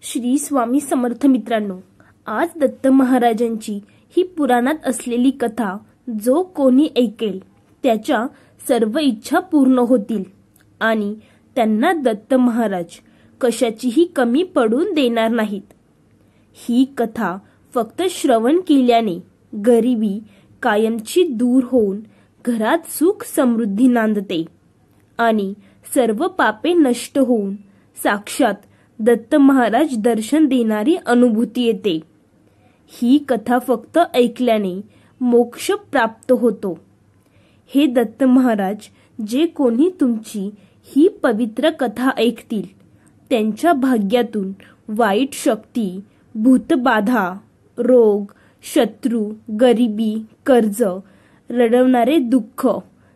श्री स्वामी समर्थ मित्रांनो, आज दत्त महाराजांची ही पुराणात असलेली कथा जो कोणी ऐकेल त्याच्या सर्व इच्छा पूर्ण होतील आणि त्यांना दत्त महाराज कशाचीही कमी पडून देणार नाहीत. ही कथा फक्त श्रवण केल्याने गरिबी कायमची दूर होऊन घरात सुख समृद्धी नांदते आणि सर्व पापे नष्ट होऊन साक्षात दत्त महाराज दर्शन देणारी अनुभूती येते. ही कथा फक्त ऐकल्याने मोक्ष प्राप्त होतो. हे दत्त महाराज जे कोणी तुमची ही पवित्र कथा ऐकतील त्यांच्या भाग्यातून वाईट शक्ती, भूतबाधा, रोग, शत्रू, गरिबी, कर्ज, रडवणारे दुःख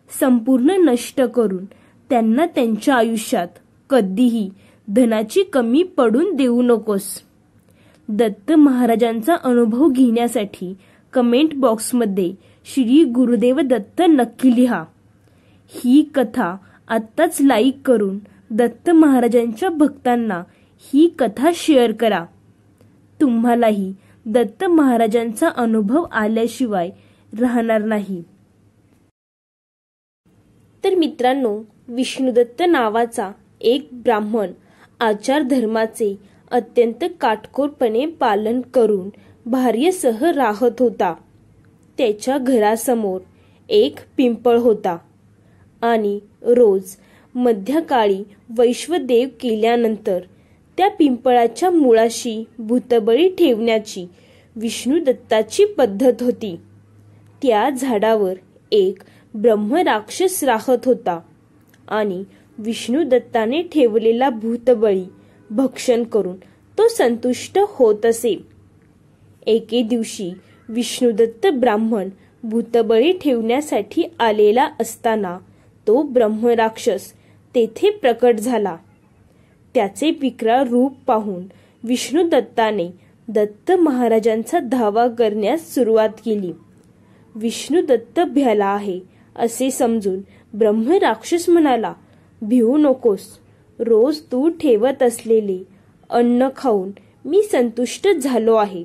संपूर्ण नष्ट करून त्यांना त्यांच्या आयुष्यात कधीही धनाची कमी पडून देऊ नकोस. दत्त महाराजांचा अनुभव घेण्यासाठी कमेंट बॉक्समध्ये श्री गुरुदेव दत्त नक्की लिहा. ही कथा आत्ताच लाईक करून दत्त महाराजांच्या भक्तांना ही कथा शेअर करा. तुम्हालाही दत्त महाराजांचा अनुभव आल्याशिवाय राहणार नाही. तर मित्रांनो, विष्णुदत्त नावाचा एक ब्राह्मण आचार धर्माचे अत्यंत काटकोरपणे पालन करून भार्येसह राहत होता. त्याच्या घरासमोर एक पिंपळ होता आणि रोज मध्यकाळी वैश्वदेव केल्यानंतर त्या पिंपळाच्या मुळाशी भूतबळी ठेवण्याची विष्णुदत्ताची पद्धत होती. त्या झाडावर एक ब्रह्मराक्षस राहत होता आणि विष्णुदत्ताने ठेवलेला भूतबळी भक्षण करून तो संतुष्ट होत असे. एके दिवशी विष्णुदत्त ब्राह्मण भूतबळी ठेवण्यासाठी आलेला असताना तो ब्रह्मराक्षस तेथे प्रकट झाला. त्याचे विक्राळ रूप पाहून विष्णुदत्ताने दत्त महाराजांचा धावा करण्यास सुरुवात केली. विष्णुदत्त भ्याला आहे असे समजून ब्रह्मराक्षस म्हणाला, भिवू नकोस, रोज तू ठेवत असलेले अन्न खाऊन मी संतुष्ट झालो आहे.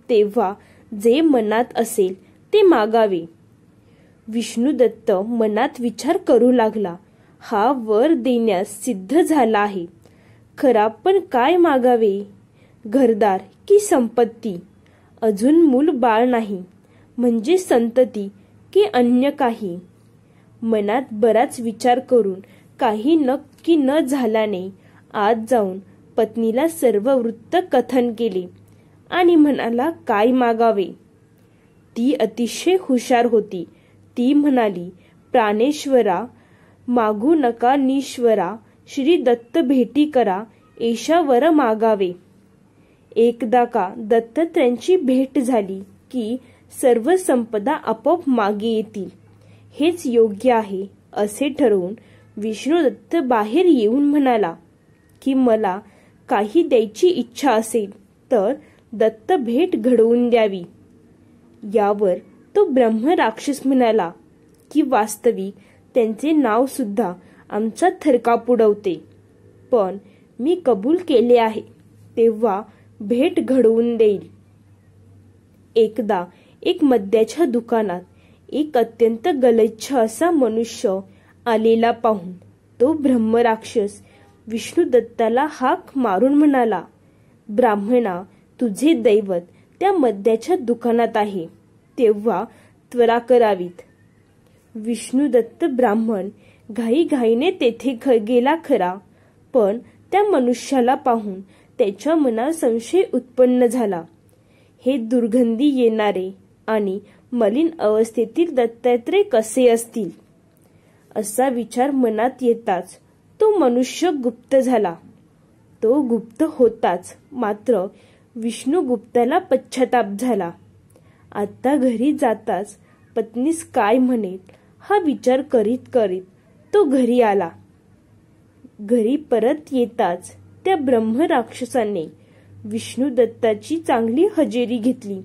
तेव्हा जे मनात असेल ते मागावे. विष्णुदत्त मनात विचार करू लागला, हा वर देण्यास सिद्ध झाला आहे, खरा पण काय मागावे? घरदार की संपत्ती? अजून मूल बाळ नाही म्हणजे संतती की अन्य काही? मनात बराच विचार करून काही नक्की न झाल्याने आत जाऊन पत्नीला सर्व वृत्त कथन केले आणि म्हणाला, काय मागावे? ती अतिशय हुशार होती. ती म्हणाली, प्राणेश्वरा, मागू नका निश्वरा, श्री दत्त भेटी करा, एशा वर मागावे. एकदा का दत्तात्रयांची भेट झाली की सर्व संपदा आपोआप मागे येतील, हेच योग्य आहे असे ठरवून विष्णुदत्त बाहेर येऊन म्हणाला की मला काही द्यायची इच्छा असेल तर दत्त भेट घडवून द्यावी. यावर तो ब्रह्मराक्षस म्हणाला की वास्तविक त्यांचे नाव सुद्धा आमचा थरकाप उडवते, पण मी कबूल केले आहे तेव्हा भेट घडवून देईल. एकदा एक मद्याच्या दुकानात एक अत्यंत गलिच्छ असा मनुष्य आलेला पाहून तो ब्रह्मराक्षस विष्णुदत्ताला हाक मारून म्हणाला, ब्राह्मणा, तुझे दैवत त्या मद्याच्या दुकानात आहे, तेव्हा त्वरा करावीत. विष्णुदत्त ब्राह्मण घाईघाईने तेथे गेला खरा, पण त्या मनुष्याला पाहून त्याच्या मनात संशय उत्पन्न झाला. हे दुर्गंधी येणारे आणि मलिन अवस्थेतील दत्तात्रय कसे असतील असा विचार मनात येताच तो मनुष्य गुप्त झाला. तो गुप्त होताच मात्र विष्णुगुप्ताला पश्चाताप झाला. आता घरी जाताच पत्नीस काय म्हणेल हा विचार करीत करीत तो घरी आला. घरी परत येताच त्या ब्रह्मराक्षसाने विष्णुदत्ताची चांगली हजेरी घेतली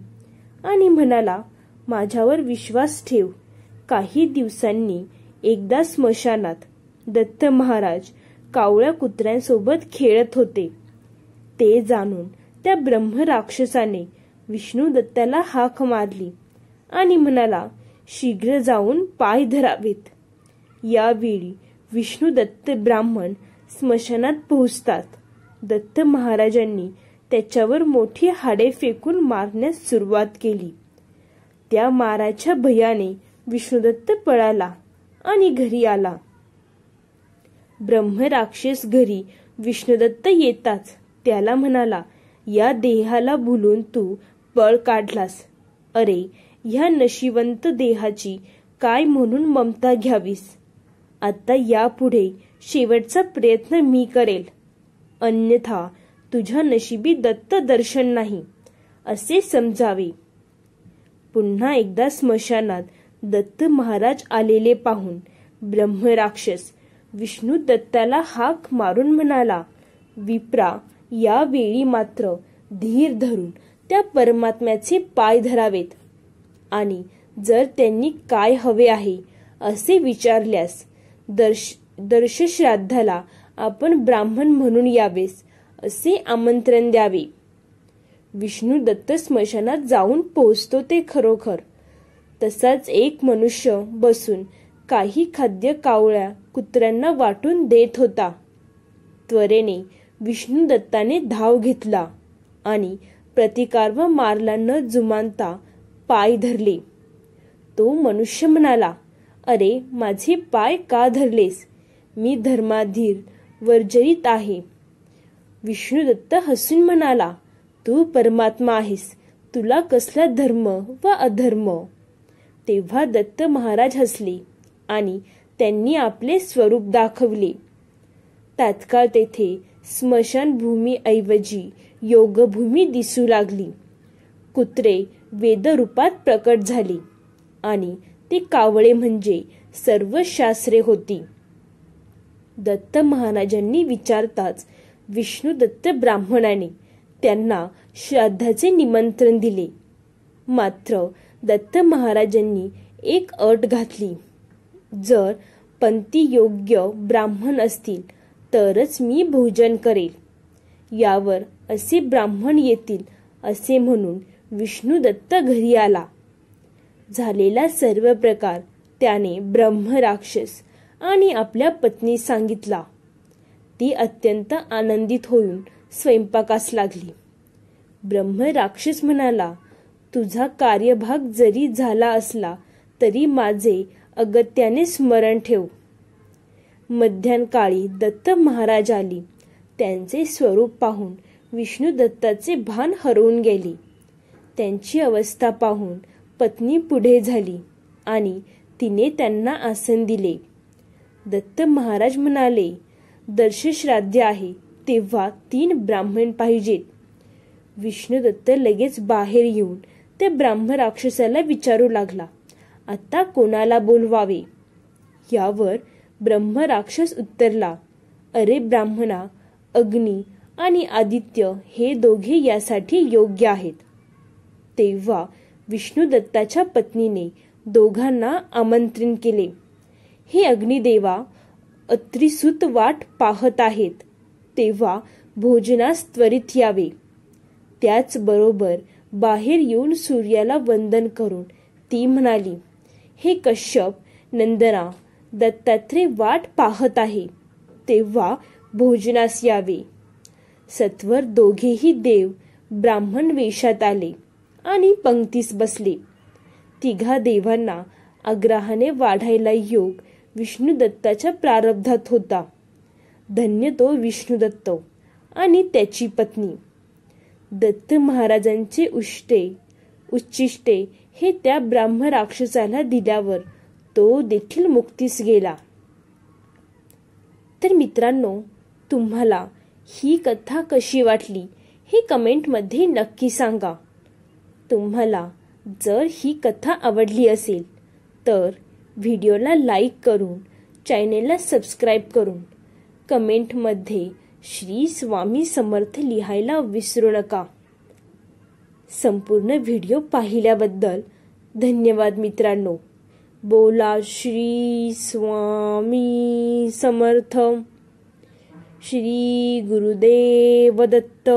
आणि म्हणाला, माझ्यावर विश्वास ठेव. काही दिवसांनी एकदा स्मशानात दत्त महाराज कावळ्या कुत्र्यांसोबत खेळत होते. ते जाणून त्या ब्रह्मराक्षसाने विष्णुदत्ताला हाक मारली आणि म्हणाला, शीघ्र जाऊन पाय धरावेत. यावेळी विष्णुदत्त ब्राह्मण स्मशानात पोहोचतात. दत्त महाराजांनी त्याच्यावर मोठी हाडे फेकून मारण्यास सुरुवात केली. त्या माराच्या भयाने विष्णुदत्त पळाला आणि घरी आला. ब्रह्मराक्षस घरी विष्णुदत्त येताच त्याला म्हणाला, या देहाला भुलून तू पळ काढलास. अरे, ह्या नशिवंत देहाची काय म्हणून ममता घ्यावीस. आता यापुढे शेवटचा प्रयत्न मी करेल, अन्यथा तुझ्या नशिबी दत्त दर्शन नाही असे समजावे. पुन्हा एकदा स्मशानात दत्त महाराज आलेले पाहून ब्रह्मराक्षस विष्णू दत्ताला हाक मारून म्हणाला, विप्रा, यावेळी मात्र धीर धरून त्या परमात्म्याचे पाय धरावेत आणि जर त्यांनी काय हवे आहे असे विचारल्यास दर्शश्राद्धाला आपण ब्राह्मण म्हणून यावेस असे आमंत्रण द्यावे. विष्णू दत्त स्मशानात जाऊन पोहोचतो ते खरोखर. तसाच एक मनुष्य बसून काही खाद्य कावळ्या कुत्र्यांना वाटून देत होता. त्वरेने विष्णू दत्ताने धाव घेतला आणि प्रतिकार व मारला न जुमानता पाय धरले. तो मनुष्य म्हणाला, अरे, माझे पाय का धरलेस? मी धर्माधीर वर्जरित आहे. विष्णुदत्त हसून म्हणाला, तू परमात्मा आहेस, तुला कसला धर्म व अधर्म. तेव्हा दत्त महाराज हसले आणि त्यांनी आपले स्वरूप दाखवले. तात्काळ तेथे स्मशानभूमी ऐवजी योगभूमी दिसू लागली. कुत्रे वेदरूपात प्रकट झाली आणि ते कावळे म्हणजे सर्व शास्त्रे होती. दत्त महाराजांनी विचारताच विष्णुदत्त ब्राह्मणाने त्यांना श्राद्धाचे निमंत्रण दिले. मात्र दत्त महाराजांनी एक अट घातली, जर पंथी योग्य ब्राह्मण असतील तरच मी भोजन करेल. यावर असे ब्राह्मण येतील असे म्हणून विष्णुदत्त घरी आला. झालेला सर्व प्रकार त्याने ब्रह्मराक्षस आणि आपल्या पत्नीस सांगितला. ती अत्यंत आनंदित होऊन स्वयंपाकास लागली. ब्रह्मराक्षस म्हणाला, तुझा कार्यभाग जरी झाला असला तरी माझे अगत्याने स्मरण ठेव. मध्यान्काळी दत्त महाराज आली. त्यांचे स्वरूप पाहून विष्णुदत्ताचे भान हरवून गेले. त्यांची अवस्था पाहून पत्नी पुढे झाली आणि तिने त्यांना आसन दिले. दत्त महाराज म्हणाले, दर्शश्राद्ध आहे तेव्हा 3 ब्राह्मण पाहिजेत. विष्णुदत्त लगेच बाहेर येऊन त्या ब्रह्मराक्षसाला विचारू लागला, आता कोणाला बोलवावे. यावर ब्रह्मराक्षस उत्तरला, अरे ब्राह्मणा, अग्नी आणि आदित्य हे दोघे यासाठी योग्य आहेत. तेव्हा विष्णुदत्ताच्या पत्नीने दोघांना आमंत्रण केले. हे अग्निदेवा, अत्रिसूत वाट पाहत आहेत, तेव्हा भोजनास त्वरित यावे. त्याचबरोबर बाहेर येऊन सूर्याला वंदन करून ती म्हणाली, हे कश्यप नंदना, दत्तात्रय वाट पाहत आहे, तेव्हा भोजनास यावे. सत्वर दोघेही देव ब्राह्मण वेशात आले आणि पंक्तीस बसले. तिघा देवांना आग्रहाने वाढायला योग विष्णुदत्ताच्या प्रारब्धात होता. धन्य तो विष्णुदत्त आणि त्याची पत्नी. दत्त महाराजांचे उच्चिष्टे हे त्या ब्रह्मराक्षसाला दिल्यावर तो देखील मुक्तीस गेला. तर मित्रांनो, तुम्हाला ही कथा कशी वाटली हे कमेंटमध्ये नक्की सांगा. तुम्हाला जर ही कथा आवडली असेल तर व्हिडिओला लाईक करून चॅनेलला सबस्क्राईब करून कमेंटमध्ये श्री स्वामी समर्थ लिहायला विसरू नका. संपूर्ण व्हिडिओ पाहिल्याबद्दल धन्यवाद मित्रांनो. बोला श्री स्वामी समर्थ. श्री गुरुदेव दत्त.